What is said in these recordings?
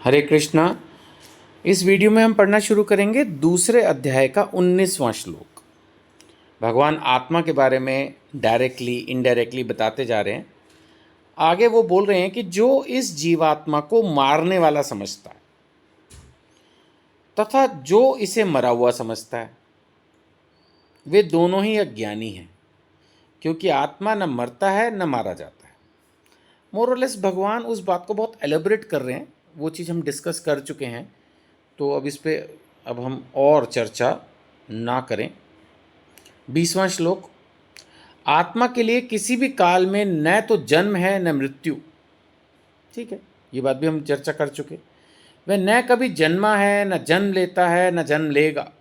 हरे कृष्णा। इस वीडियो में हम पढ़ना शुरू करेंगे दूसरे अध्याय का 19वां श्लोक। भगवान आत्मा के बारे में डायरेक्टली इनडायरेक्टली बताते जा रहे हैं। आगे वो बोल रहे हैं कि जो इस जीवात्मा को मारने वाला समझता है तथा जो इसे मरा हुआ समझता है, वे दोनों ही अज्ञानी हैं, क्योंकि आत्मा न मरता है न मारा जाता है। मोरलेस भगवान उस बात को बहुत एलेबरेट कर रहे हैं। वो चीज़ हम डिस्कस कर चुके हैं, तो अब इस पे अब हम और चर्चा ना करें। 20वां श्लोक। आत्मा के लिए किसी भी काल में न तो जन्म है न मृत्यु। ठीक है, ये बात भी हम चर्चा कर चुके। वह न कभी जन्मा है, न जन्म लेता है, न जन्म लेगा।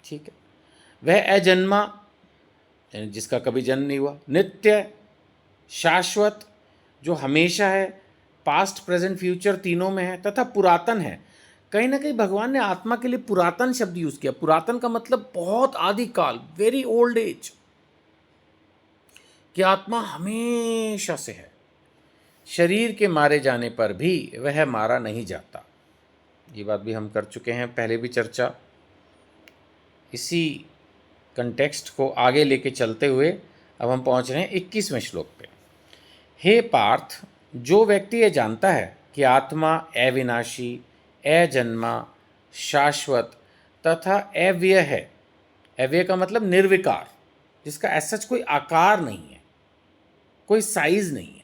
ठीक है, वह अजन्मा यानी जिसका कभी जन्म नहीं हुआ, नित्य, शाश्वत जो हमेशा है, पास्ट प्रेजेंट फ्यूचर तीनों में है, तथा पुरातन है। कहीं ना कहीं भगवान ने आत्मा के लिए पुरातन शब्द यूज किया। पुरातन का मतलब बहुत आदिकाल, वेरी ओल्ड एज, कि आत्मा हमेशा से है। शरीर के मारे जाने पर भी वह मारा नहीं जाता। ये बात भी हम कर चुके हैं, पहले भी चर्चा। इसी कंटेक्स्ट को आगे लेके चलते हुए अब हम पहुंच रहे हैं 21वें श्लोक पे। हे पार्थ, जो व्यक्ति ये जानता है कि आत्मा अविनाशी, अजन्मा, शाश्वत तथा अव्यय है। अव्यय का मतलब निर्विकार, जिसका ऐसा कोई आकार नहीं है, कोई साइज नहीं है,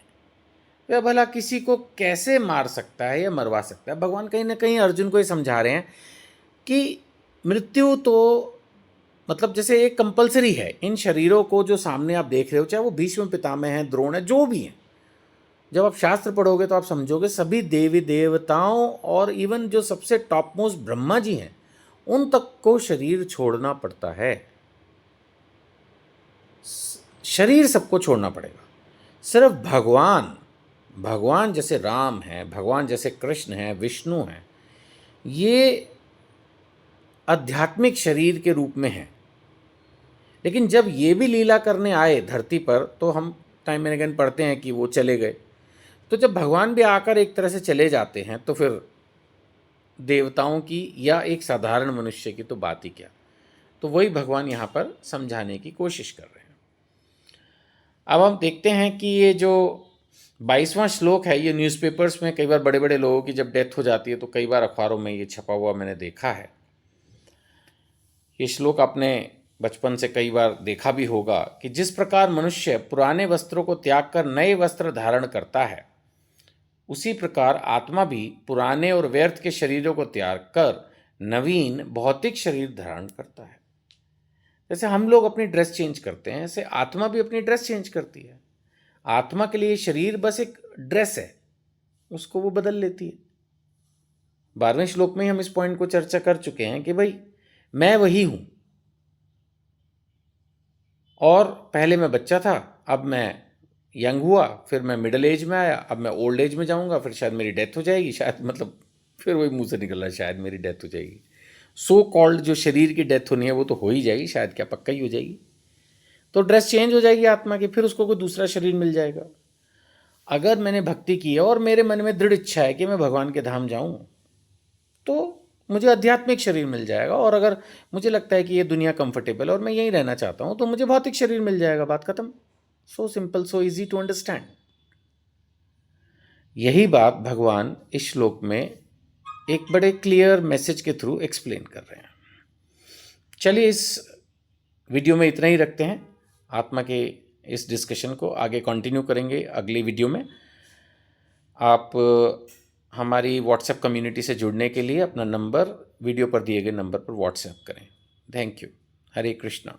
वह भला किसी को कैसे मार सकता है या मरवा सकता है। भगवान कहीं ना कहीं अर्जुन को ये समझा रहे हैं कि मृत्यु तो मतलब जैसे एक कंपलसरी है। इन शरीरों को जो सामने आप देख रहे हो, चाहे वो भीष्म पितामह हैं, द्रोण है, जो भी हैं, जब आप शास्त्र पढ़ोगे तो आप समझोगे सभी देवी देवताओं और इवन जो सबसे टॉप मोस्ट ब्रह्मा जी हैं, उन तक को शरीर छोड़ना पड़ता है। शरीर सबको छोड़ना पड़ेगा। सिर्फ भगवान जैसे राम हैं, भगवान जैसे कृष्ण हैं, विष्णु हैं, ये आध्यात्मिक शरीर के रूप में हैं। लेकिन जब ये भी लीला करने आए धरती पर, तो हम टाइम एंड अगेन पढ़ते हैं कि वो चले गए। तो जब भगवान भी आकर एक तरह से चले जाते हैं, तो फिर देवताओं की या एक साधारण मनुष्य की तो बात ही क्या। तो वही भगवान यहाँ पर समझाने की कोशिश कर रहे हैं। अब हम देखते हैं कि ये जो 22वां श्लोक है, ये न्यूज़पेपर्स में कई बार बड़े बड़े लोगों की जब डेथ हो जाती है तो कई बार अखबारों में ये छपा हुआ मैंने देखा है। ये श्लोक आपने बचपन से कई बार देखा भी होगा कि जिस प्रकार मनुष्य पुराने वस्त्रों को त्याग कर नए वस्त्र धारण करता है, उसी प्रकार आत्मा भी पुराने और व्यर्थ के शरीरों को त्याग कर नवीन भौतिक शरीर धारण करता है। जैसे हम लोग अपनी ड्रेस चेंज करते हैं, ऐसे आत्मा भी अपनी ड्रेस चेंज करती है। आत्मा के लिए शरीर बस एक ड्रेस है, उसको वो बदल लेती है। 12वें श्लोक में हम इस पॉइंट को चर्चा कर चुके हैं कि भाई मैं वही हूं, और पहले मैं बच्चा था, अब मैं यंग हुआ, फिर मैं मिडिल एज में आया, अब मैं ओल्ड एज में जाऊंगा, फिर शायद मेरी डेथ हो जाएगी, शायद मतलब फिर वही मुंह से निकल रहा है, शायद मेरी डेथ हो जाएगी। सो कॉल्ड जो शरीर की डेथ होनी है वो तो हो ही जाएगी, शायद क्या पक्का ही हो जाएगी। तो ड्रेस चेंज हो जाएगी आत्मा की, फिर उसको कोई दूसरा शरीर मिल जाएगा। अगर मैंने भक्ति की है और मेरे मन में दृढ़ इच्छा है कि मैं भगवान के धाम जाऊं, तो मुझे आध्यात्मिक शरीर मिल जाएगा। और अगर मुझे लगता है कि ये दुनिया कंफर्टेबल है और मैं यहीं रहना चाहता हूं, तो मुझे भौतिक शरीर मिल जाएगा। बात खत्म। So simple, so easy to understand. यही बात भगवान इस श्लोक में एक बड़े क्लियर मैसेज के थ्रू एक्सप्लेन कर रहे हैं। चलिए इस वीडियो में इतना ही रखते हैं। आत्मा के इस डिस्कशन को आगे कंटिन्यू करेंगे अगली वीडियो में। आप हमारी व्हाट्सएप कम्युनिटी से जुड़ने के लिए अपना नंबर वीडियो पर दिए गए नंबर पर व्हाट्सएप करें। Thank you. हरे कृष्णा।